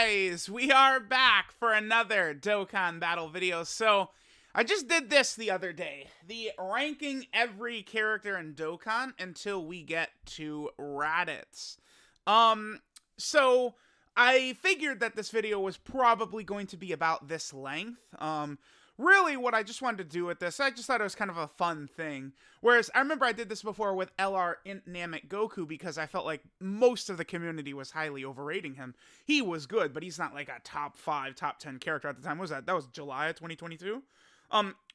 guys, we are back for another Dokkan battle video. So, I just did this the other day, the ranking every character in Dokkan until we get to Raditz. So I figured that this video was probably going to be about this length. Really what I just wanted to do with this, I just thought it was kind of a fun thing. Whereas I remember I did this before with LR Namek Goku because I felt like most of the community was highly overrating him. He was good, but he's not like a top 5, top 10 character at the time. What was that? That was July of 2022?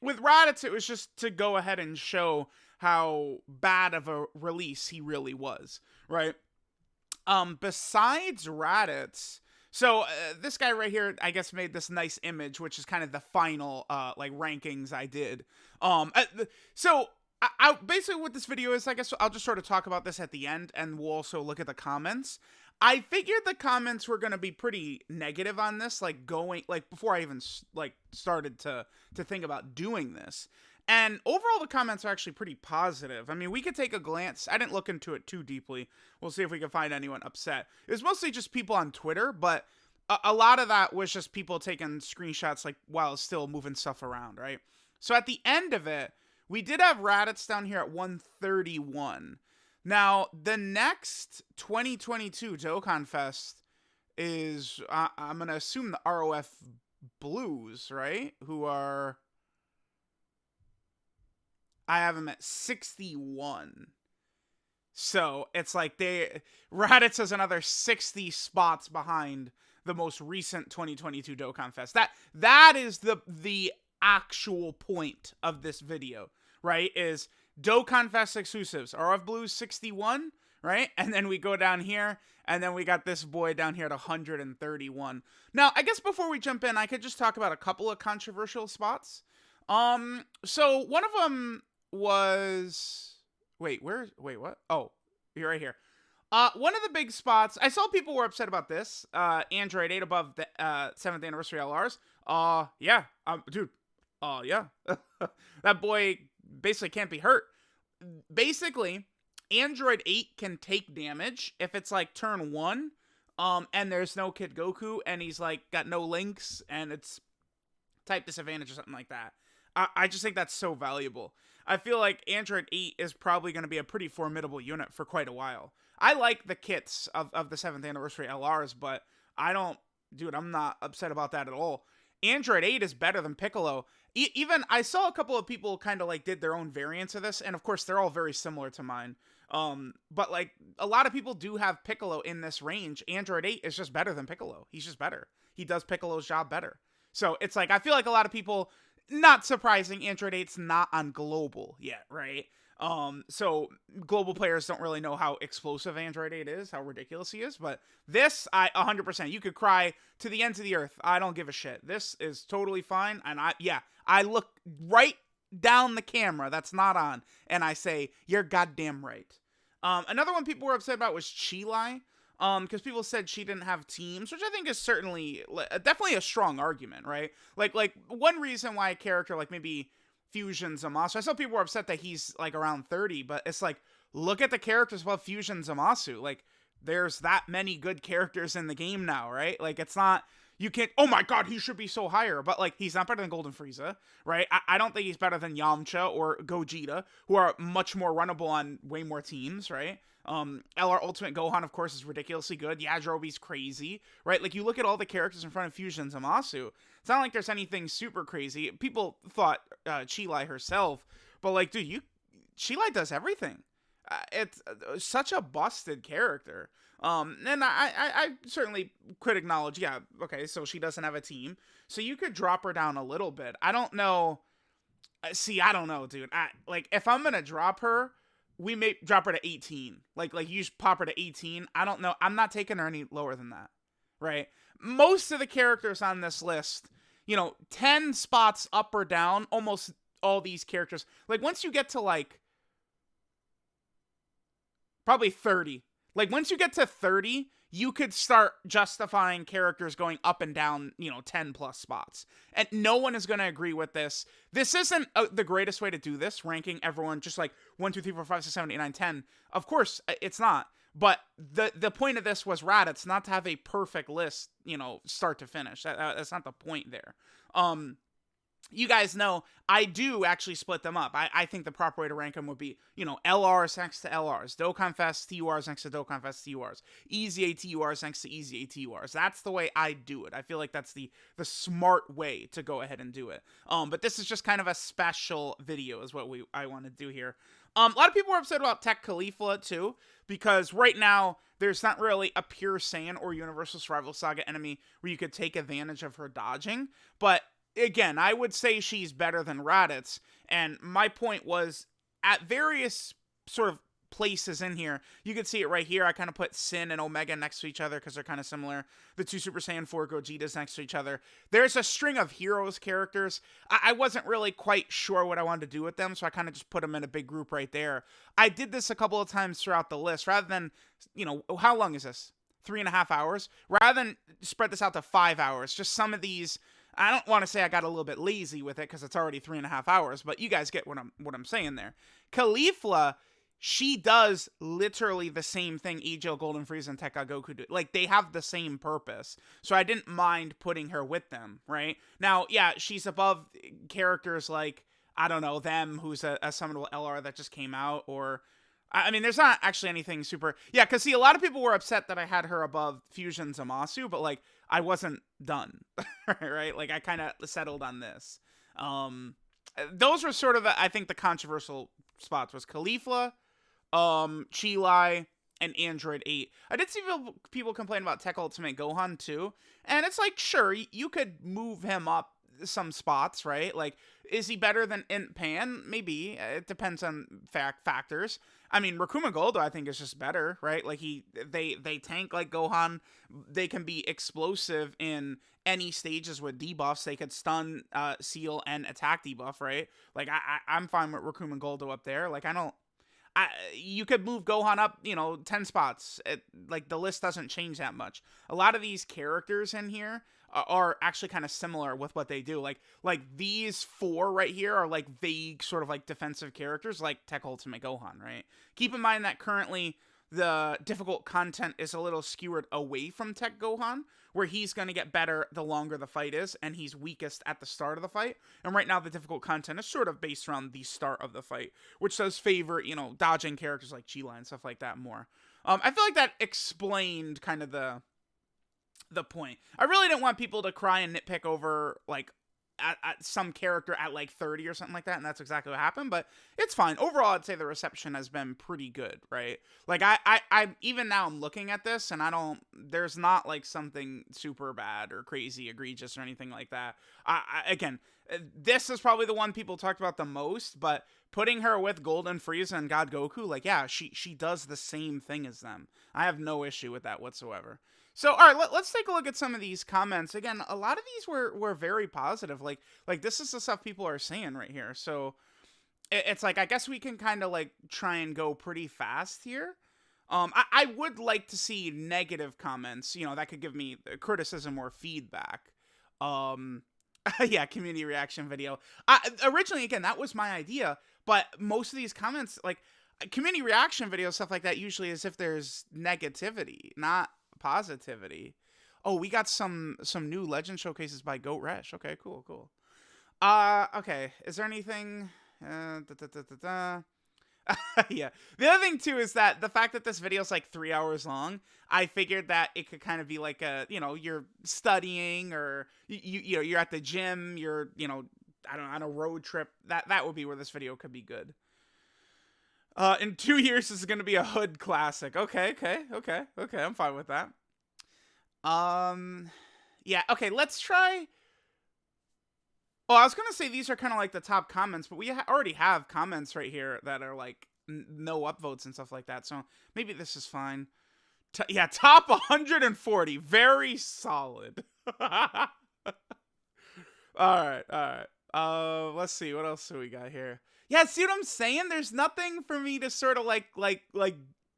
With Raditz, it was just to go ahead and show how bad of a release he really was, right? Besides Raditz, so this guy right here, I guess, made this nice image, which is kind of the final, like, rankings I did. So I basically what this video is, I guess I'll just sort of talk about this at the end, and we'll also look at the comments. I figured the comments were going to be pretty negative on this, like before I even like started to think about doing this. And overall, the comments are actually pretty positive. I mean, we could take a glance. I didn't look into it too deeply. We'll see if we can find anyone upset. It was mostly just people on Twitter, but a lot of that was just people taking screenshots like while still moving stuff around, right? So at the end of it, we did have Raditz down here at 131. Now, the next 2022 Dokkan Fest is, I'm going to assume the ROF Blues, right? Who are, I have them at 61. So, it's like Raditz is another 60 spots behind the most recent 2022 Dokkan Fest. That is the actual point of this video, right? Is Dokkan Fest exclusives, RF Blues 61, right? And then we go down here, and then we got this boy down here at 131. Now, I guess before we jump in, I could just talk about a couple of controversial spots. So one of them was, wait, what? Oh, you're right here. One of the big spots, I saw people were upset about this, Android 8 above the 7th anniversary LRs. Yeah, dude, yeah. That boy basically can't be hurt. Basically, Android 8 can take damage if it's like turn 1, and there's no Kid Goku, and he's like got no links, and it's type disadvantage or something like that. I just think that's so valuable. I feel like Android 8 is probably going to be a pretty formidable unit for quite a while. I like the kits of the 7th anniversary LRs, but I'm not upset about that at all. Android 8 is better than Piccolo. Even, I saw a couple of people kind of like did their own variants of this, and of course they're all very similar to mine. But like, a lot of people do have Piccolo in this range. Android 8 is just better than Piccolo. He's just better. He does Piccolo's job better. So it's like, I feel like a lot of people, not surprising, Android 8's not on global yet, right? So global players don't really know how explosive Android 8 is, how ridiculous he is, but this, 100%, you could cry to the ends of the earth. I don't give a shit. This is totally fine, and I look right down the camera that's not on, and I say, you're goddamn right. Another one people were upset about was Chilai, because people said she didn't have teams, which I think is certainly, definitely a strong argument, right? Like one reason why a character like maybe Fusion Zamasu, I saw people were upset that he's like around 30, but it's like, look at the characters above Fusion Zamasu. Like, there's that many good characters in the game now, right? Like, it's not, you can't, oh my god, he should be so higher, but like, he's not better than Golden Frieza, right? I don't think he's better than Yamcha or Gogeta, who are much more runnable on way more teams, right? LR Ultimate Gohan, of course, is ridiculously good. Yajirobe's crazy, right? Like, you look at all the characters in front of Fusion Zamasu, it's not like there's anything super crazy. People thought Chilai herself, but like, dude, Chilai does everything. It's such a busted character. And I certainly could acknowledge, yeah, okay, so she doesn't have a team, so you could drop her down a little bit. I don't know. I don't know, dude. Like, if I'm gonna drop her, we may drop her to 18. Like you just pop her to 18. I don't know. I'm not taking her any lower than that, right? Most of the characters on this list, 10 spots up or down, almost all these characters. Like, once you get to, like, probably 30. Like, once you get to 30, you could start justifying characters going up and down, 10 plus spots. And no one is going to agree with this. This isn't the greatest way to do this, ranking everyone just like 1, 2, 3, 4, 5, 6, 7, 8, 9, 10. Of course, it's not. But the point of this was Raditz not to have a perfect list, start to finish. That's not the point there. You guys know I do actually split them up. I think the proper way to rank them would be, LRs next to LRs, DOKKANFEST TURs next to DOKKANFEST TURs, Easy ATURs next to Easy ATURs. That's the way I do it. I feel like that's the smart way to go ahead and do it. But this is just kind of a special video is what I want to do here. A lot of people are upset about Tech Caulifla too, because right now there's not really a pure Saiyan or Universal Survival Saga enemy where you could take advantage of her dodging, but again, I would say she's better than Raditz, and my point was, at various sort of places in here, you can see it right here, I kind of put Sin and Omega next to each other because they're kind of similar. The two Super Saiyan 4 Gogetas next to each other. There's a string of Heroes characters. I wasn't really quite sure what I wanted to do with them, so I kind of just put them in a big group right there. I did this a couple of times throughout the list, rather than, how long is this? 3.5 hours? Rather than spread this out to 5 hours, just some of these... I don't want to say I got a little bit lazy with it because it's already 3.5 hours, but you guys get what I'm saying there. Caulifla, she does literally the same thing Egil, Golden Frieza, and Tekka Goku do. Like, they have the same purpose. So I didn't mind putting her with them, right? Now, yeah, she's above characters like, I don't know, them, who's a summonable LR that just came out, or... I mean, there's not actually anything super... Yeah, because, see, a lot of people were upset that I had her above Fusion Zamasu, but, like, I wasn't done, right? Like, I kind of settled on this. Those were sort of, I think, the controversial spots was Caulifla, Chilai, and Android 8. I did see people complain about Tech Ultimate Gohan, too, and it's like, sure, you could move him up some spots, right? Like, is he better than Int Pan? Maybe. It depends on factors. I mean, Rakuma Goldo, I think, is just better, right? Like, they tank like Gohan. They can be explosive in any stages with debuffs. They could stun, seal, and attack debuff, right? Like, I'm fine with Rakuma Goldo up there. Like, you could move Gohan up, 10 spots. Like, the list doesn't change that much. A lot of these characters in here are actually kind of similar with what they do. Like these 4 right here are like vague sort of like defensive characters like Tech Ultimate Gohan, right? Keep in mind that currently the difficult content is a little skewered away from Tech Gohan, where he's going to get better the longer the fight is, and he's weakest at the start of the fight. And right now the difficult content is sort of based around the start of the fight, which does favor, dodging characters like Chilai and stuff like that more. I feel like that explained kind of the point. I really didn't want people to cry and nitpick over, like, at some character at, like, 30 or something like that, and that's exactly what happened, but it's fine. Overall, I'd say the reception has been pretty good, right? Like, I even now I'm looking at this, and there's not, like, something super bad or crazy egregious or anything like that. Again, this is probably the one people talked about the most, but putting her with Golden Frieza and God Goku, like, yeah, she does the same thing as them. I have no issue with that whatsoever. So, all right, let's take a look at some of these comments. Again, a lot of these were very positive. Like this is the stuff people are saying right here. So, it's like, I guess we can kind of, like, try and go pretty fast here. I would like to see negative comments, that could give me criticism or feedback. Yeah, community reaction video. Originally, again, that was my idea, but most of these comments, like, community reaction videos, stuff like that, usually is if there's negativity, not positivity. Oh, we got some new legend showcases by Goat Resh. Okay, cool. Okay, is there anything? Yeah. The other thing too is that the fact that this video is like 3 hours long, I figured that it could kind of be like a, you're studying, or you're at the gym, you're, I don't know, on a road trip. That would be where this video could be good. In 2 years, this is going to be a hood classic. Okay, I'm fine with that. Yeah, okay, let's try... Oh, I was going to say these are kind of like the top comments, but we already have comments right here that are like no upvotes and stuff like that, so maybe this is fine. Yeah, top 140. Very solid. Alright. Let's see, what else do we got here? Yeah, see what I'm saying? There's nothing for me to sort of like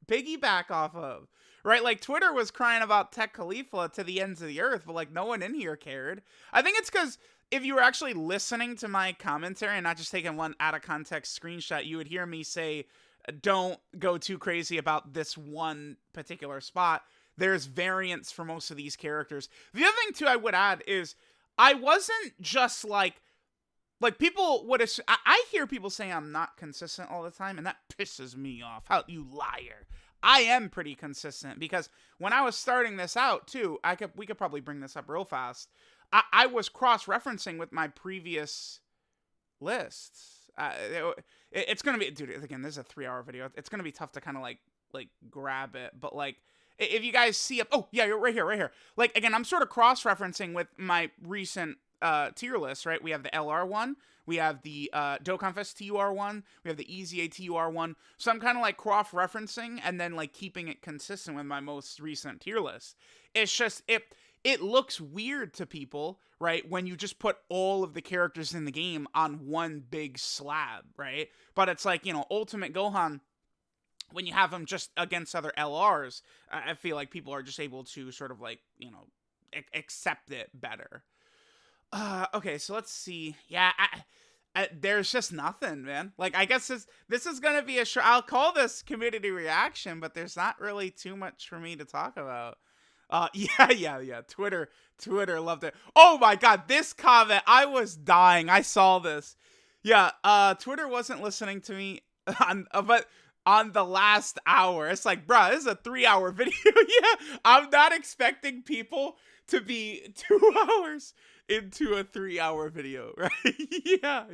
piggyback off of, right? Like, Twitter was crying about Tech Caulifla to the ends of the earth, but like no one in here cared. I think it's because if you were actually listening to my commentary and not just taking one out of context screenshot, you would hear me say don't go too crazy about this one particular spot. There's variants for most of these characters. The other thing too I would add is I wasn't just like people would I hear people saying I'm not consistent all the time, and that pisses me off. How you liar. I am pretty consistent because when I was starting this out too, we could probably bring this up real fast. I was cross-referencing with my previous lists. It's gonna be, dude, again, this is a 3-hour video. It's gonna be tough to kind of like grab it, but like if you guys see oh yeah, you're right here. Like again, I'm sort of cross-referencing with my recent tier list, right? We have the LR one, we have the DOKKANFEST TUR one, we have the EZA TUR one. So I'm kind of like cross-referencing and then like keeping it consistent with my most recent tier list. It's just it looks weird to people, right, when you just put all of the characters in the game on one big slab, right? But it's like, you know, Ultimate Gohan, when you have him just against other LRs, I feel like people are just able to sort of like, you know, accept it better. Okay, so let's see. Yeah, there's just nothing, man. Like, I guess this is gonna be I'll call this community reaction, but there's not really too much for me to talk about. Yeah. Twitter loved it. Oh my god, this comment, I was dying. I saw this. Yeah, Twitter wasn't listening to me but on the last hour. It's like, bruh, this is a 3-hour video. Yeah, I'm not expecting people to be 2 hours into a 3-hour video, right? Yeah.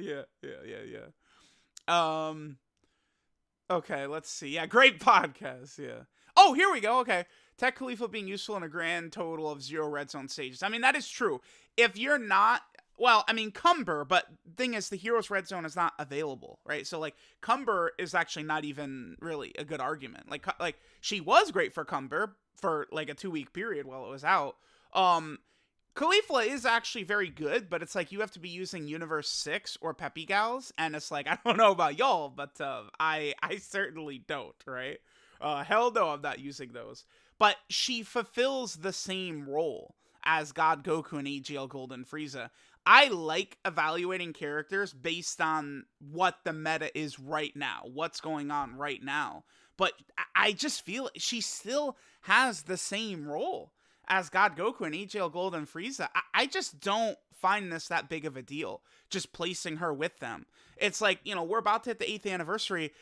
Okay, let's see. Yeah, great podcast. Yeah. Oh, here we go. Okay. Tech Khalifa being useful in a grand total of 0 red zone stages. I mean, that is true. If you're not, well, I mean, Cumber, but thing is, the Heroes red zone is not available, right? So, like, Cumber is actually not even really a good argument. Like she was great for Cumber for, like, a 2-week period while it was out. Khalifa is actually very good, but it's like you have to be using Universe 6 or Peppy Gals, and it's like, I don't know about y'all, but I certainly don't, right? Hell no, I'm not using those. But she fulfills the same role as God Goku and AGL Golden Frieza. I like evaluating characters based on what the meta is right now, what's going on right now. But I just feel she still has the same role as God Goku and AGL Golden Frieza. I just don't find this that big of a deal, just placing her with them. It's like, you know, we're about to hit the 8th anniversary.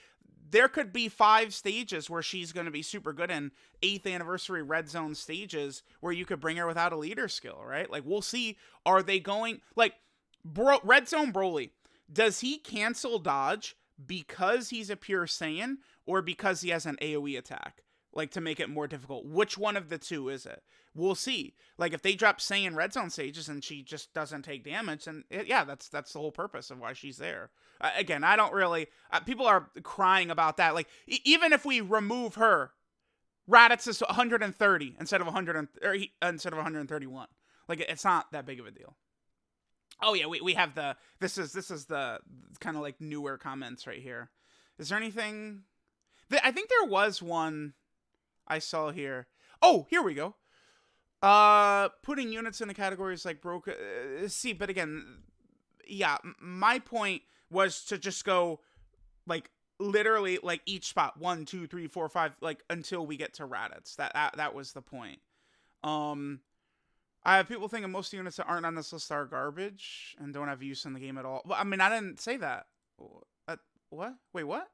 There could be 5 stages where she's going to be super good in 8th anniversary red zone stages where you could bring her without a leader skill, right? Like, we'll see. Are they going, like, red zone Broly, does he cancel dodge because he's a pure Saiyan or because he has an AoE attack? Like, to make it more difficult. Which one of the two is it? We'll see. Like, if they drop Saiyan red zone stages and she just doesn't take damage, then yeah, that's the whole purpose of why she's there. Again, I don't really, people are crying about that. Like, even if we remove her, Raditz is 130 instead of 131. Like, it's not that big of a deal. Oh yeah, we have this is the kind of like newer comments right here. Is there anything? I think there was one I saw here. Oh, here we go. Putting units in the categories like broke. See, but again, yeah, my point was to just go like literally like each spot 1, 2, 3, 4, 5, like until we get to Raditz. That was the point. I have people thinking most units that aren't on this list are garbage and don't have use in the game at all. Well, I mean, I didn't say that. What? Wait, what?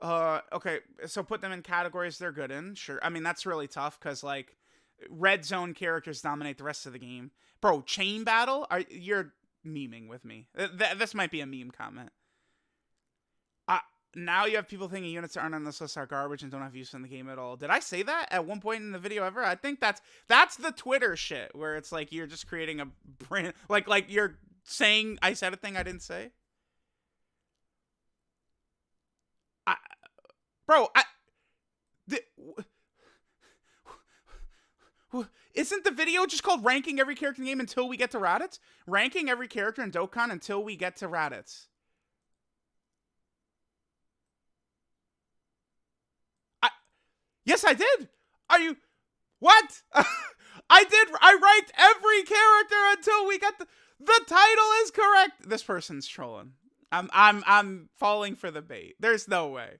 Okay, so put them in categories they're good in. Sure. I mean, that's really tough because, like, red zone characters dominate the rest of the game. Bro, chain battle? You're memeing with me. This might be a meme comment. Now you have people thinking units that aren't on this list are garbage and don't have use in the game at all. Did I say that at one point in the video ever? I think that's the Twitter shit where it's like you're just creating a brand, like you're saying I said a thing I didn't say. Isn't the video just called ranking every character in the game until we get to Raditz? Ranking every character in Dokkan until we get to Raditz. Yes, I did. Are you... What? I did. I ranked every character until we got the title is correct. This person's trolling. I'm falling for the bait. There's no way.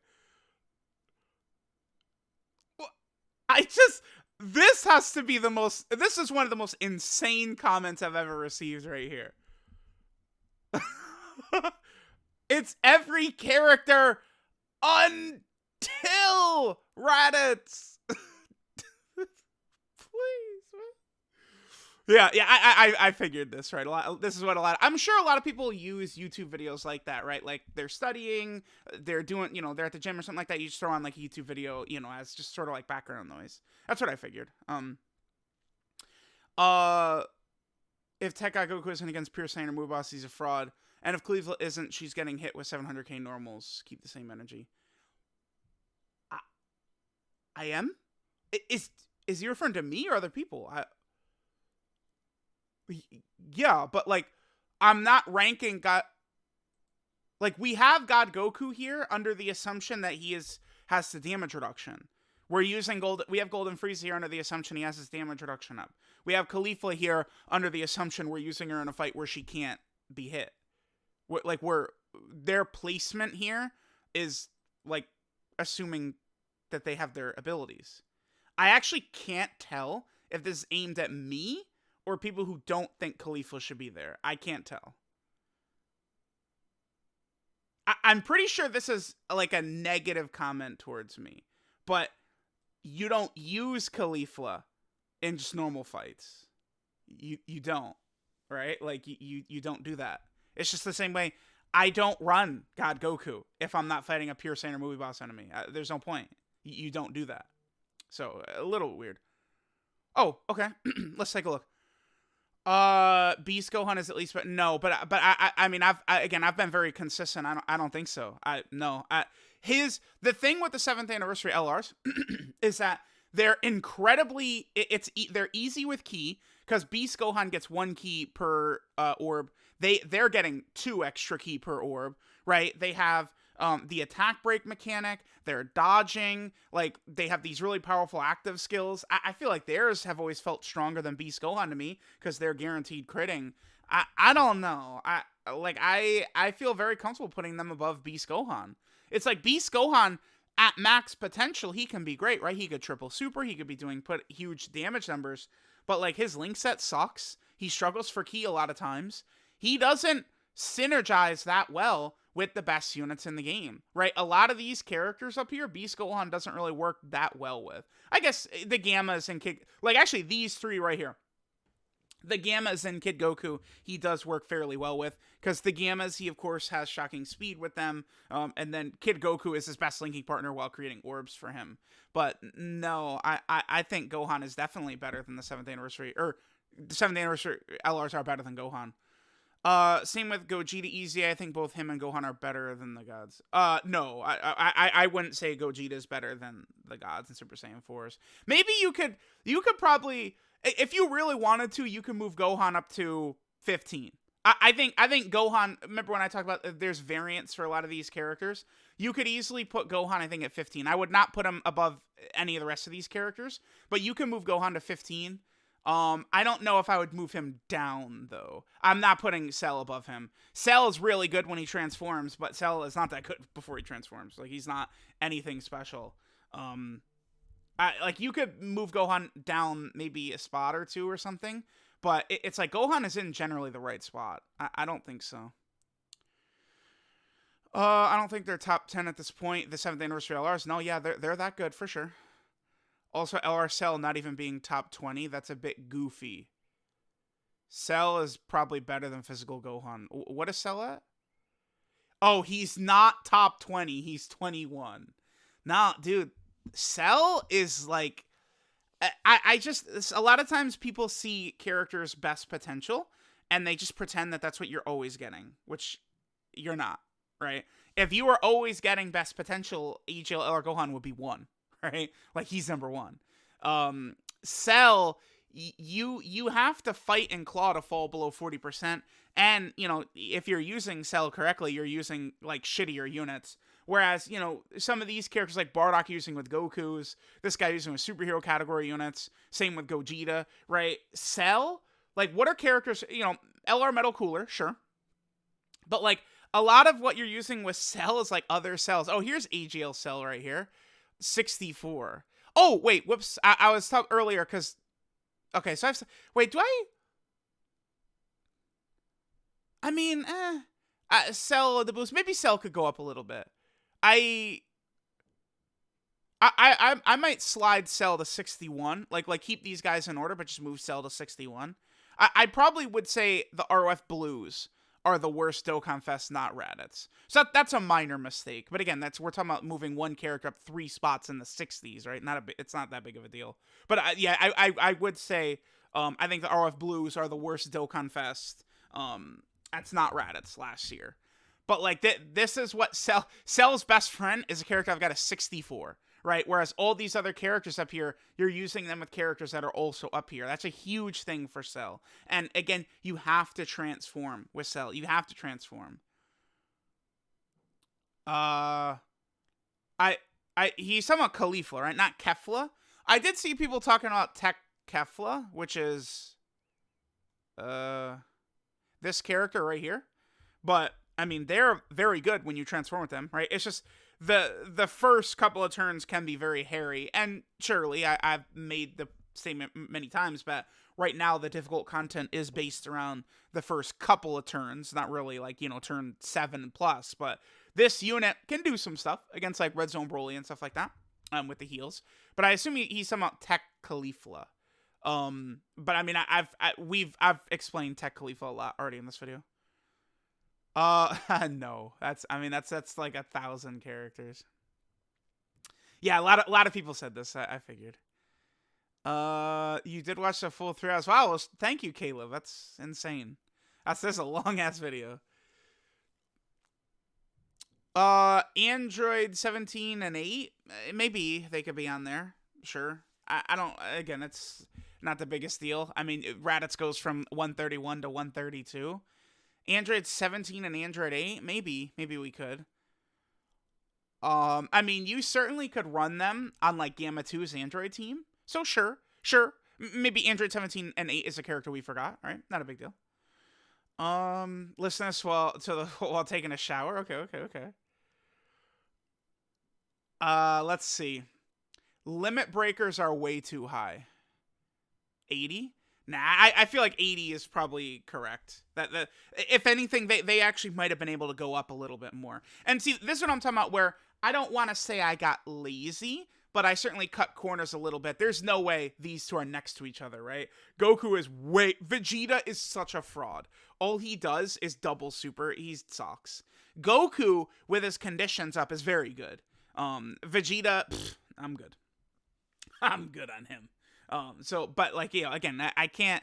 I just this has to be the most. This is one of the most insane comments I've ever received right here. It's every character until Raditz. Please, man. Yeah. I figured this, right. This is what I'm sure a lot of people use YouTube videos like that, right? Like they're studying, they're doing, they're at the gym or something like that. You just throw on like a YouTube video, as just sort of like background noise. That's what I figured. If Tech God Goku isn't against Pure Saiyan or Move Boss, he's a fraud. And if Cleveland isn't, she's getting hit with 700k normals. Keep the same energy. I am? Is he referring to me or other people? Yeah, but like, I'm not ranking God. Like, we have God Goku here under the assumption that he has the damage reduction. We're using gold. We have Golden Frieza here under the assumption he has his damage reduction up. We have Khalifa here under the assumption we're using her in a fight where she can't be hit. Their placement here is like assuming that they have their abilities. I actually can't tell if this is aimed at me or people who don't think Khalifa should be there. I can't tell. I'm pretty sure this is like a negative comment towards me, but you don't use Khalifa in just normal fights. You don't, right? Like you don't do that. It's just the same way I don't run God Goku if I'm not fighting a Pure Saiyan or Movie Boss enemy. There's no point. You don't do that. So a little weird. Oh, okay. Let's take a look. Beast Gohan is at least, but no, but I mean, I've been very consistent. I don't think so. The thing with the 7th anniversary LRs is that they're incredibly, they're easy with ki, because Beast Gohan gets 1 ki per orb. They're getting 2 extra ki per orb, right? They have the attack break mechanic, they're dodging, like they have these really powerful active skills. I feel like theirs have always felt stronger than Beast Gohan to me because they're guaranteed critting. I don't know. I feel very comfortable putting them above Beast Gohan. It's like Beast Gohan at max potential, he can be great, right? He could triple super, he could be doing huge damage numbers, but like his link set sucks. He struggles for ki a lot of times. He doesn't synergize that well with the best units in the game, right? A lot of these characters up here, Beast Gohan doesn't really work that well with. I guess the Gammas and Kid... Like, actually, these 3 right here. The Gammas and Kid Goku, he does work fairly well with, because the Gammas, he, of course, has shocking speed with them, and then Kid Goku is his best linking partner while creating orbs for him. But, no, I think Gohan is definitely better than the 7th anniversary, or the 7th anniversary LRs are better than Gohan. Same with Gogeta Easy. I think both him and Gohan are better than the gods. No, I wouldn't say Gogeta is better than the gods and Super Saiyan 4s. Maybe you could probably, if you really wanted to, you could move Gohan up to 15. I think Gohan, remember when I talked about there's variants for a lot of these characters? You could easily put Gohan, I think, at 15. I would not put him above any of the rest of these characters, but you can move Gohan to 15. I don't know if I would move him down, though. I'm not putting Cell above him. Cell is really good when he transforms, but Cell is not that good before he transforms. Like, he's not anything special. You could move Gohan down maybe a spot or 2 or something, but it's like Gohan is in generally the right spot. I don't think so. I don't think they're top 10 at this point. The 7th anniversary LRs, no, yeah, they're that good for sure. Also, LR Cell not even being top 20, that's a bit goofy. Cell is probably better than Physical Gohan. What is Cell at? Oh, he's not top 20, he's 21. Nah, dude, Cell is like... I just... A lot of times people see characters' best potential, and they just pretend that that's what you're always getting, which you're not, right? If you were always getting best potential, EGL LR Gohan would be 1. Right? Like, he's number 1. Cell, you have to fight and claw to fall below 40%. And, if you're using Cell correctly, you're using, like, shittier units. Whereas, some of these characters, like Bardock using with Goku's, this guy using with superhero category units, same with Gogeta, right? Cell, like, what are characters, LR Metal Cooler, sure. But, like, a lot of what you're using with Cell is like other cells. Oh, here's AGL Cell right here. 64. Oh, wait, whoops. I was talking earlier because, okay, so wait, I mean, Cell, the boost, maybe Cell could go up a little bit. I might slide Cell to 61, like keep these guys in order, but just move Cell to 61. I probably would say the ROF Blues are the worst Dokkan Fest, not Raditz. So that's a minor mistake. But again, we're talking about moving one character up 3 spots in the 60s, right? It's not that big of a deal. But I would say I think the ROF Blues are the worst Dokkan Fest. That's not Raditz last year. But like this is what Cell's best friend is a character I've got a 64. Right? Whereas all these other characters up here, you're using them with characters that are also up here. That's a huge thing for Cell. And again, you have to transform with Cell. You have to transform. He's talking about Caulifla, right? Not Kefla. I did see people talking about Tech Kefla, which is this character right here. But I mean, they're very good when you transform with them, right? It's just the first couple of turns can be very hairy, and surely I've made the statement many times, but right now the difficult content is based around the first couple of turns, not really like, turn 7 plus, but this unit can do some stuff against like Red Zone Broly and stuff like that, with the heals. But I assume he's somehow Tech Caulifla. But I mean, I've explained Tech Caulifla a lot already in this video. No, that's like 1,000 characters. Yeah, a lot of people said this. I figured. You did watch the full 3 hours. Wow, well, thank you, Caleb. That's insane. That's a long ass video. Android 17 and 8, maybe they could be on there. Sure. I don't. Again, it's not the biggest deal. I mean, Raditz goes from 131 to 132. Android 17 and Android 8, maybe we could. I mean, you certainly could run them on like Gamma 2's Android team. So sure. Maybe Android 17 and 8 is a character we forgot, right? Not a big deal. Listen to this while taking a shower. Okay. Let's see. Limit breakers are way too high. 80? Nah, I feel like 80 is probably correct. That if anything, they actually might have been able to go up a little bit more. And see, this is what I'm talking about, where I don't want to say I got lazy, but I certainly cut corners a little bit. There's no way these two are next to each other, right? Goku is Vegeta is such a fraud. All he does is double super. He sucks. Goku, with his conditions up, is very good. Vegeta, I'm good. I'm good on him. But like, again, I can't,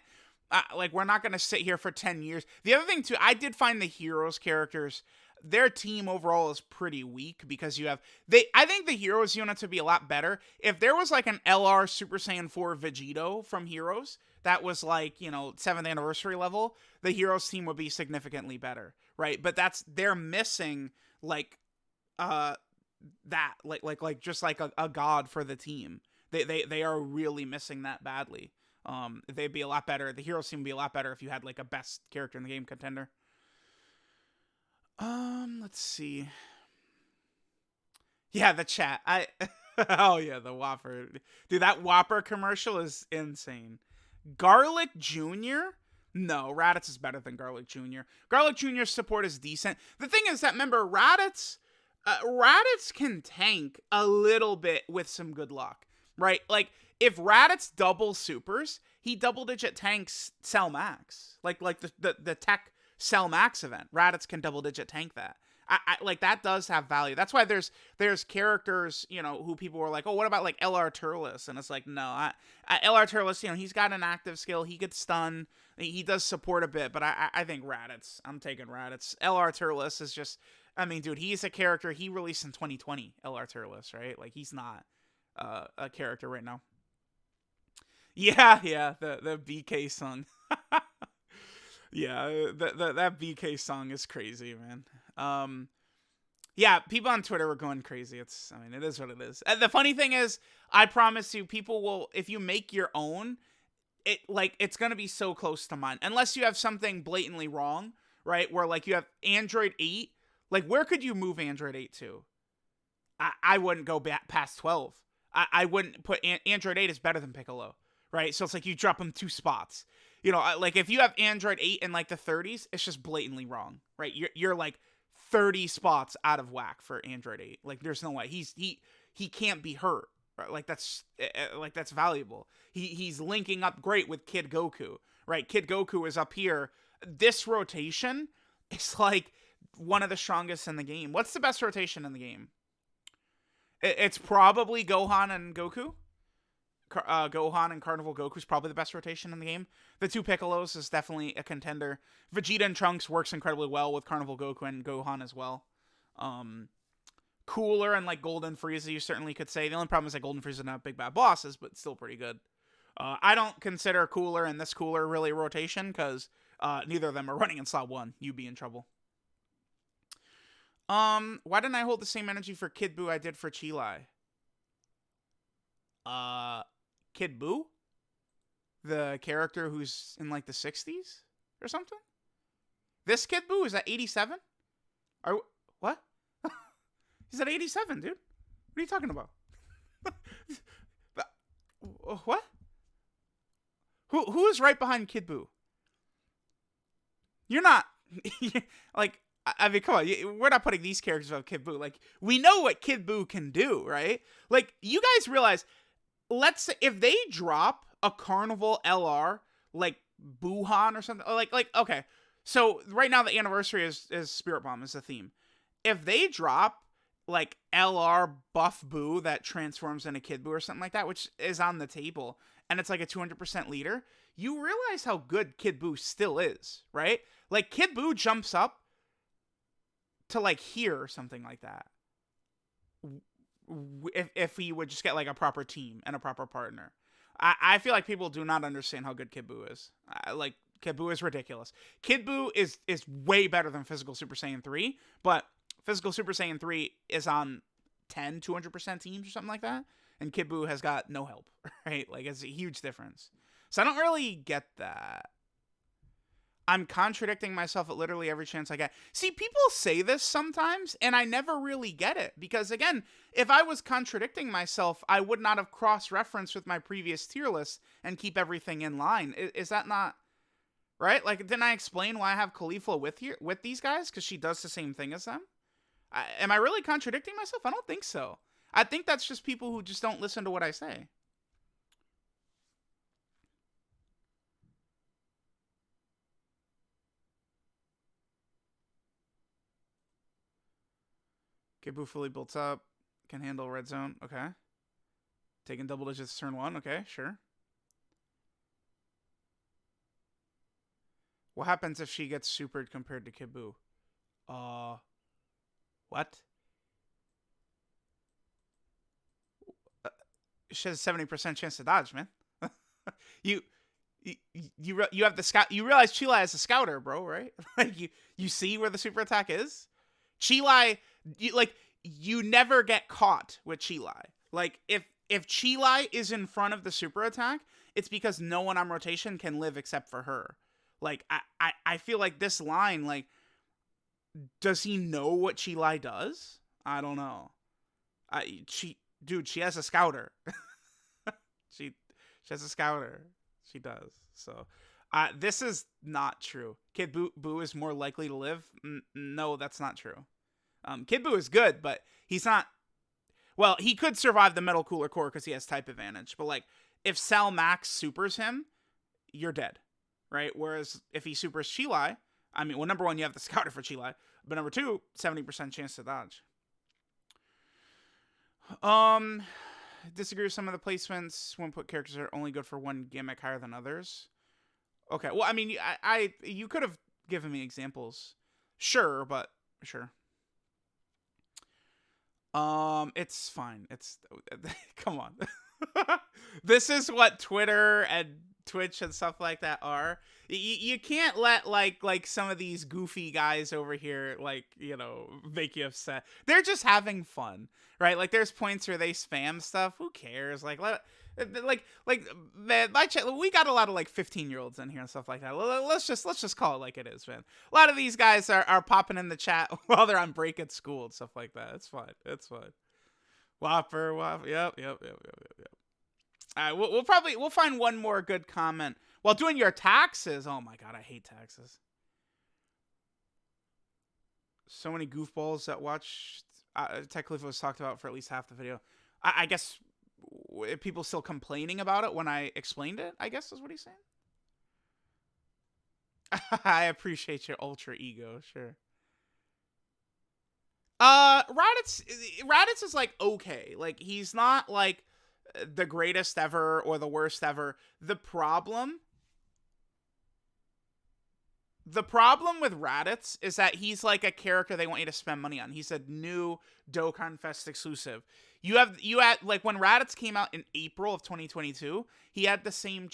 like, we're not going to sit here for 10 years. The other thing too, I did find the Heroes characters, their team overall is pretty weak because I think the Heroes units would be a lot better if there was like an LR Super Saiyan 4 Vegito from Heroes that was like, 7th anniversary level, the Heroes team would be significantly better, right? But they're missing like, just like a god for the team. They are really missing that badly. They'd be a lot better. The Heroes team would be a lot better if you had like a best character in the game contender. Let's see. Yeah, the chat. Oh yeah, the Whopper. Dude, that Whopper commercial is insane. Garlic Jr.? No, Raditz is better than Garlic Jr. Garlic Jr.'s support is decent. The thing is that, remember, Raditz can tank a little bit with some good luck. Right? Like, if Raditz double supers, he double-digit tanks Cell Max. Like the tech Cell Max event. Raditz can double-digit tank that. I like, that does have value. That's why there's characters, who people were like, oh, what about, like, LR Turles? And it's like, no. LR Turles, he's got an active skill. He gets stun. He does support a bit, but I think Raditz. I'm taking Raditz. LR Turles is just, I mean, dude, he's a character. He released in 2020, LR Turles, right? Like, he's not a character right now. Yeah, the BK song. Yeah, that BK song is crazy, man. Yeah, people on Twitter were going crazy. It is what it is. The funny thing is, I promise you, people will, if you make your own, it's gonna be so close to mine, unless you have something blatantly wrong, right? Where like you have Android 8 Like, where could you move Android 8 to? I wouldn't go back past 12. I wouldn't put Android 8 is better than Piccolo, right? So it's like you drop them 2 spots. You know, like if you have Android 8 in like the 30s, it's just blatantly wrong, right? You're like 30 spots out of whack for Android 8. Like there's no way he can't be hurt. Right? Like that's valuable. He's linking up great with Kid Goku, right? Kid Goku is up here. This rotation is like one of the strongest in the game. What's the best rotation in the game? It's probably Gohan and Goku. Gohan and Carnival Goku is probably the best rotation in the game. The 2 Piccolos is definitely a contender. Vegeta and Trunks works incredibly well with Carnival Goku and Gohan as well. Cooler and like Golden Frieza, you certainly could say. The only problem is that Golden Frieza doesn't have big bad bosses, but still pretty good. I don't consider Cooler and this Cooler really a rotation because neither of them are running in slot 1. You'd be in trouble. Why didn't I hold the same energy for Kid Buu I did for Chilai? Kid Buu? The character who's in like the 60s or something? This Kid Buu is at 87? What? He's at 87, dude. What are you talking about? What? Who is right behind Kid Buu? You're not like, I mean, come on. We're not putting these characters above Kid Buu. Like, we know what Kid Buu can do, right? Like, you guys realize, let's say, if they drop a Carnival LR, like Buhan or something, like, okay. So, right now, the anniversary is Spirit Bomb is the theme. If they drop, like, LR buff Buu that transforms into Kid Buu or something like that, which is on the table, and it's like a 200% leader, you realize how good Kid Buu still is, right? Like, Kid Buu jumps up to like here or something like that. If he would just get like a proper team and a proper partner. I feel like people do not understand how good Kid Buu is. Like Kid Buu is ridiculous. Kid Buu is way better than Physical Super Saiyan 3, but Physical Super Saiyan 3 is on 200% teams or something like that, and Kid Buu has got no help, right? Like it's a huge difference. So I don't really get that. I'm contradicting myself at literally every chance I get. See, people say this sometimes, and I never really get it. Because, again, if I was contradicting myself, I would not have cross-referenced with my previous tier list and keep everything in line. Is that not... Right? Like, didn't I explain why I have Khalifa with these guys? Because she does the same thing as them? Am I really contradicting myself? I don't think so. I think that's just people who just don't listen to what I say. Kid Buu fully built up. Can handle red zone. Okay. Taking double digits turn 1. Okay, sure. What happens if she gets supered compared to Kid Buu? What? She has a 70% chance to dodge, man. You have the scout. You realize Chilai is a scouter, bro, right? Like you see where the super attack is. Chilai, you never get caught with Chilai. Like if Chilai is in front of the super attack, it's because no one on rotation can live except for her. Like I feel like this line, like, does he know what Chilai does? I don't know. She has a scouter. she has a scouter. She does. So, this is not true. Kid Buu is more likely to live. No, that's not true. Kid Buu is good, but he's not. Well, he could survive the Metal Cooler Core because he has type advantage. But like, if Cell Max supers him, you're dead, right? Whereas if he supers Chilai, I mean, well, number one, you have the scouter for Chilai, but number two, 70% chance to dodge. Disagree with some of the placements. One put characters are only good for one gimmick higher than others. Okay, well, I mean, you could have given me examples. Sure, but sure. It's fine. It's come on. This is what Twitter and Twitch and stuff like that are. You can't let like some of these goofy guys over here, like, you know, make you upset. They're just having fun, right? Like, there's points where they spam stuff. Who cares? Like, Like man, we got a lot of like 15-year-olds in here and stuff like that. Let's just call it like it is, man. A lot of these guys are popping in the chat while they're on break at school and stuff like that. It's fine. It's fine. Whopper. Yep. All right, we'll find one more good comment while doing your taxes. Oh my god, I hate taxes. So many goofballs that watch Tech Khalifa was talked about for at least half the video. I guess people still complaining about it when I explained it, I guess is what he's saying. I appreciate your ultra ego, sure. Raditz is like okay. Like he's not like the greatest ever or the worst ever. The problem with Raditz is that he's like a character they want you to spend money on. He's a new Dokkan Fest exclusive. You had like when Raditz came out in April of 2022, he had the same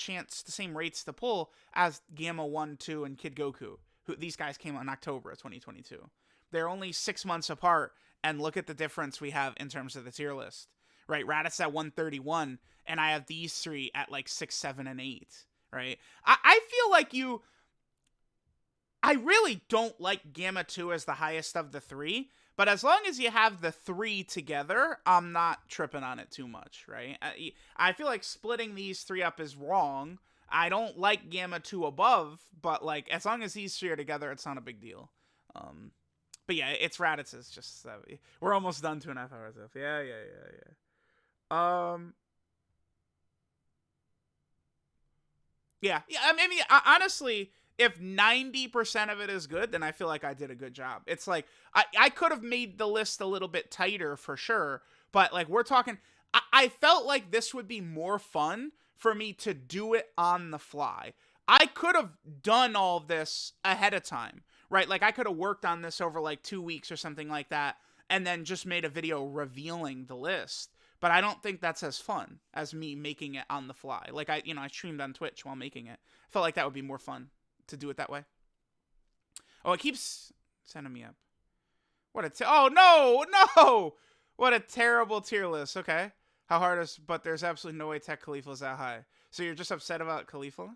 rates to pull as Gamma 1, 2, and Kid Goku. These guys came out in October of 2022. They're only 6 months apart, and look at the difference we have in terms of the tier list. Right, Raditz at 131, and I have these three at like 6, 7, and 8. Right, I feel like I really don't like Gamma 2 as the highest of the three, but as long as you have the three together, I'm not tripping on it too much, right? I feel like splitting these three up is wrong. I don't like Gamma 2 above, but like as long as these three are together, it's not a big deal. But yeah, it's Raditz. It's just we're almost done 2.5 hours of. Yeah. Yeah. I mean, honestly, if 90% of it is good, then I feel like I did a good job. It's like I could have made the list a little bit tighter for sure, but like we're talking, I felt like this would be more fun for me to do it on the fly. I could have done all of this ahead of time, right? Like I could have worked on this over like 2 weeks or something like that, and then just made a video revealing the list. But I don't think that's as fun as me making it on the fly. Like I streamed on Twitch while making it. I felt like that would be more fun to do it that way. Oh, it keeps sending me up. Oh no! What a terrible tier list. Okay, how hard is? But there's absolutely no way Tech Khalifa is that high. So you're just upset about Khalifa?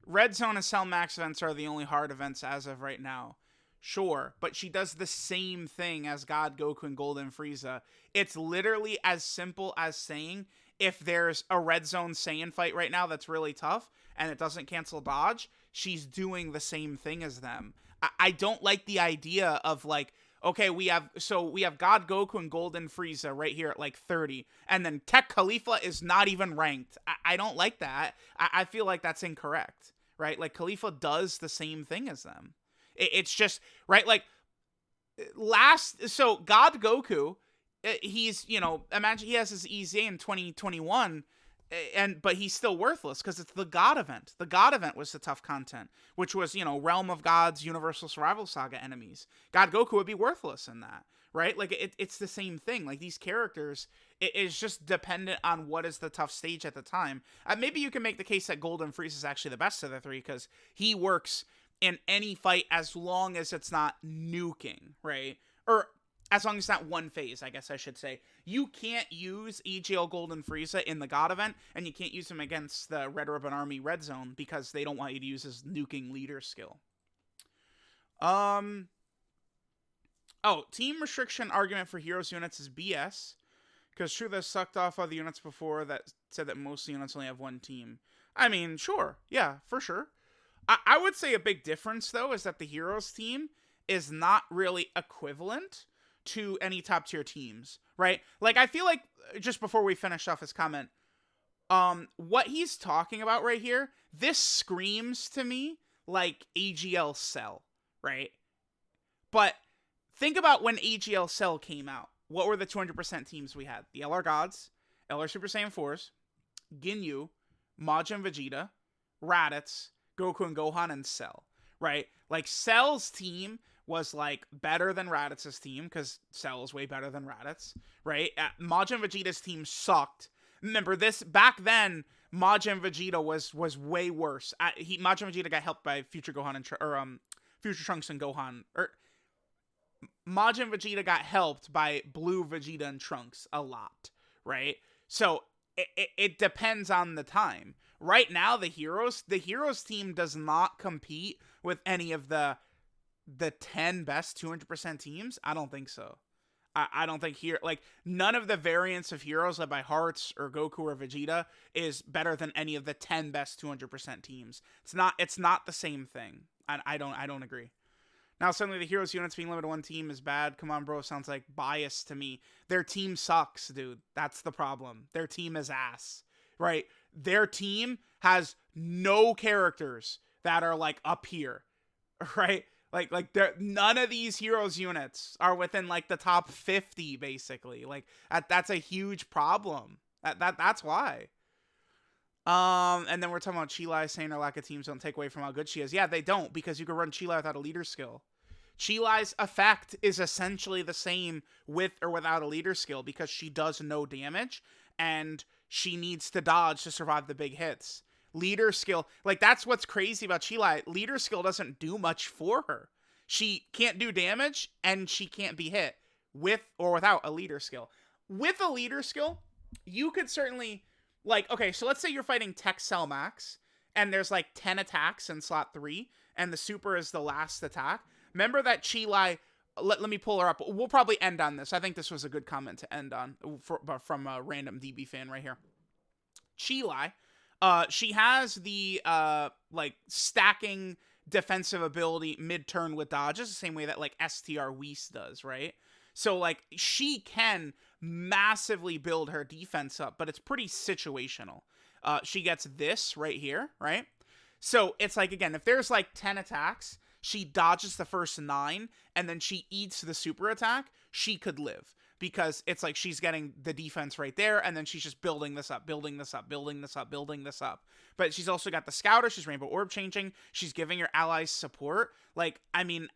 Red Zone and Cell Max events are the only hard events as of right now. Sure, but she does the same thing as God, Goku, and Golden Frieza. It's literally as simple as saying if there's a Red Zone Saiyan fight right now that's really tough and it doesn't cancel dodge, she's doing the same thing as them. I don't like the idea of like, okay, we have God, Goku, and Golden Frieza right here at like 30, and then Tech Khalifa is not even ranked. I don't like that. I feel like that's incorrect, right? Like Khalifa does the same thing as them. It's just, right, like, so God Goku, he's, imagine he has his EZA in 2021, but he's still worthless because it's the God event. The God event was the tough content, which was, Realm of Gods, Universal Survival Saga enemies. God Goku would be worthless in that, right? Like, it's the same thing. Like, these characters, it is just dependent on what is the tough stage at the time. Maybe you can make the case that Golden Frieza is actually the best of the three because he works in any fight as long as it's not nuking, right? Or as long as it's not one phase, I guess I should say. You can't use EGL Golden Frieza in the God event, and you can't use him against the Red Ribbon Army Red Zone because they don't want you to use his nuking leader skill. Team restriction argument for heroes units is BS. Because true, that sucked off other units before that said that most units only have one team. I mean, sure. Yeah, for sure. I would say a big difference, though, is that the Heroes team is not really equivalent to any top-tier teams, right? Like, I feel like, just before we finish off his comment, what he's talking about right here, this screams to me like AGL Cell, right? But think about when AGL Cell came out. What were the 200% teams we had? The LR Gods, LR Super Saiyan 4s, Ginyu, Majin Vegeta, Raditz, Goku and Gohan, and Cell, right? Like, Cell's team was, like, better than Raditz's team, because Cell is way better than Raditz, right? Majin Vegeta's team sucked. Remember, back then, Majin Vegeta was way worse. Majin Vegeta got helped by Future Gohan and, Future Trunks and Gohan, Majin Vegeta got helped by Blue Vegeta and Trunks a lot, right? So, it depends on the time. Right now, the heroes team does not compete with any of the 10 best 200% teams. I don't think so. I don't think here, like, none of the variants of heroes led by Hearts or Goku or Vegeta is better than any of the 10 best 200% teams. It's not the same thing. I don't agree. Now, suddenly the heroes units being limited to one team is bad. Come on, bro. Sounds like bias to me. Their team sucks, dude. That's the problem. Their team is ass, right? Their team has no characters that are, like, up here, right? Like none of these heroes units are within, like, the top 50, basically. Like, that's a huge problem. That's why. And then we're talking about Chilai saying her lack of teams don't take away from how good she is. Yeah, they don't, because you can run Chilai without a leader skill. Chilai's effect is essentially the same with or without a leader skill, because she does no damage, and she needs to dodge to survive the big hits. Leader skill, like, that's what's crazy about Chilai. Leader skill doesn't do much for her. She can't do damage, and she can't be hit with or without a leader skill. With a leader skill, you could certainly, like, okay, so let's say you're fighting Tech Cell Max, and there's, like, 10 attacks in slot 3, and the super is the last attack. Remember that Chilai, let me pull her up. We'll probably end on this. I think this was a good comment to end on from a random DB fan right here. Chilai, she has the, like, stacking defensive ability mid-turn with dodges, the same way that, like, STR Whis does, right? So, like, she can massively build her defense up, but it's pretty situational. She gets this right here, right? So, it's like, again, if there's, like, 10 attacks, she dodges the first 9, and then she eats the super attack, she could live. Because it's like she's getting the defense right there, and then she's just building this up, building this up, building this up, building this up. But she's also got the Scouter, she's Rainbow Orb changing, she's giving her allies support. Like, I mean,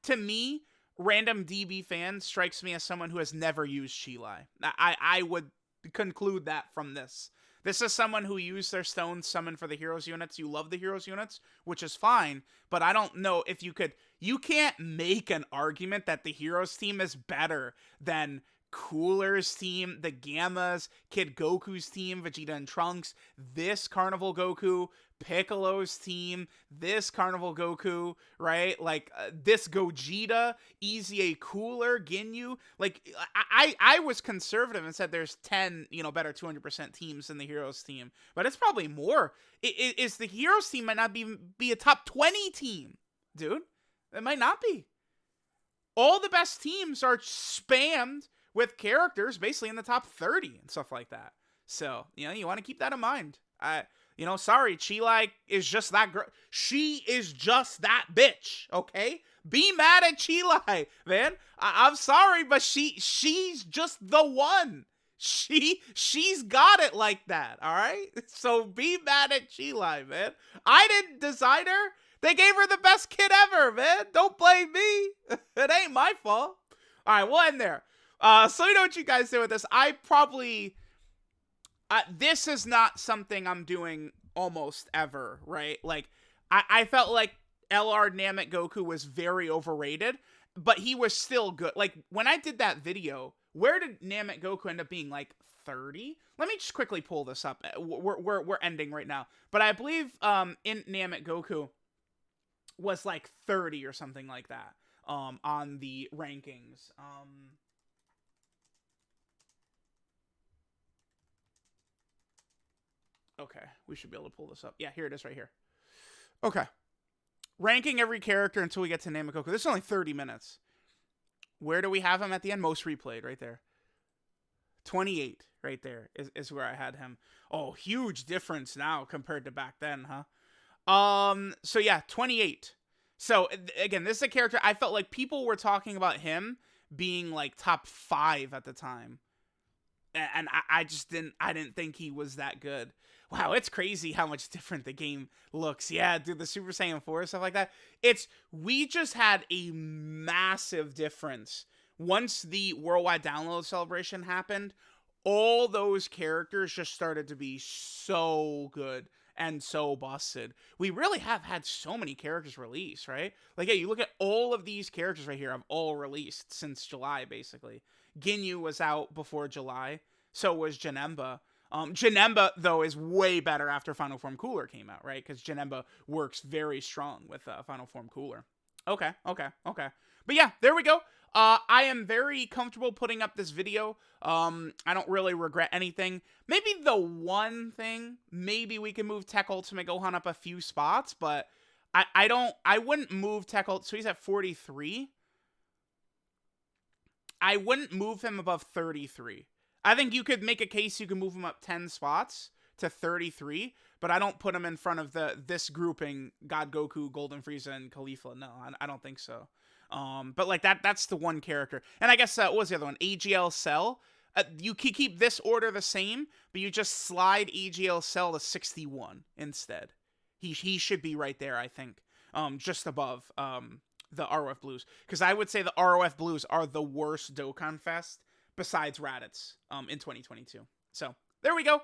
to me, random DB fan strikes me as someone who has never used Chilai. I would conclude that from this. This is someone who used their stones summon for the heroes units. You love the heroes units, which is fine, but I don't know if you could. You can't make an argument that the heroes team is better than Cooler's team, the Gammas, Kid Goku's team, Vegeta and Trunks, this Carnival Goku, Piccolo's team, this Carnival Goku, right? Like, this Gogeta, Easy A Cooler, Ginyu. Like, I was conservative and said there's 10, better 200% teams than the Heroes team. But it's probably more. Is the Heroes team might not be a top 20 team, dude. It might not be. All the best teams are spammed with characters basically in the top 30 and stuff like that. So, you want to keep that in mind. Sorry, Chilai is just that girl. She is just that bitch, okay? Be mad at Chilai, man. I'm sorry, but she's just the one. She's got it like that, all right? So be mad at Chilai, man. I didn't design her. They gave her the best kit ever, man. Don't blame me. It ain't my fault. All right, we'll end there. So you know what you guys do with this. I probably... this is not something I'm doing almost ever, right? Like, I felt like LR Namek Goku was very overrated, but he was still good. Like, when I did that video, where did Namek Goku end up being? Like, 30? Let me just quickly pull this up. We're ending right now. But I believe in Namek Goku was like 30 or something like that on the rankings. Okay, we should be able to pull this up. Yeah, here it is right here. Okay. Ranking every character until we get to Namek Goku. This is only 30 minutes. Where do we have him at the end? Most replayed, right there. 28, right there, is where I had him. Oh, huge difference now compared to back then, huh? So yeah, 28. So, again, this is a character, I felt like people were talking about him being, like, top 5 at the time. And I just didn't think he was that good. Wow, it's crazy how much different the game looks. Yeah, dude, the Super Saiyan 4 stuff like that. We just had a massive difference. Once the worldwide download celebration happened, all those characters just started to be so good and so busted. We really have had so many characters released, right? Like, yeah, you look at all of these characters right here have all released since July, basically. Ginyu was out before July. So was Janemba. Janemba, though, is way better after Final Form Cooler came out, right? Because Janemba works very strong with Final Form Cooler. Okay. But yeah, there we go. I am very comfortable putting up this video. I don't really regret anything. Maybe the one thing, maybe we can move Tech Ultimate Gohan up a few spots, but I wouldn't move Tech Ultimate. So he's at 43. I wouldn't move him above 33. I think you could make a case you can move him up 10 spots to 33, but I don't put him in front of this grouping, God Goku, Golden Frieza, and Khalifa. No, I don't think so. But like that's the one character. And I guess, what was the other one? AGL Cell. You keep this order the same, but you just slide AGL Cell to 61 instead. He should be right there, I think. Just above the ROF Blues. Because I would say the ROF Blues are the worst Dokkan Fest besides Raditz in 2022. So there we go.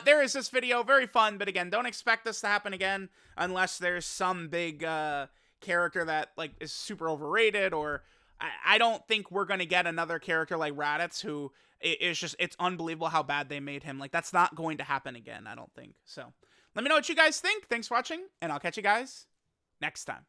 There is this video. Very fun, but again, don't expect this to happen again unless there's some big character that like is super overrated, or I don't think we're gonna get another character like Raditz who is just, it's unbelievable how bad they made him. Like, that's not going to happen again, I don't think. So let me know what you guys think. Thanks for watching, and I'll catch you guys next time.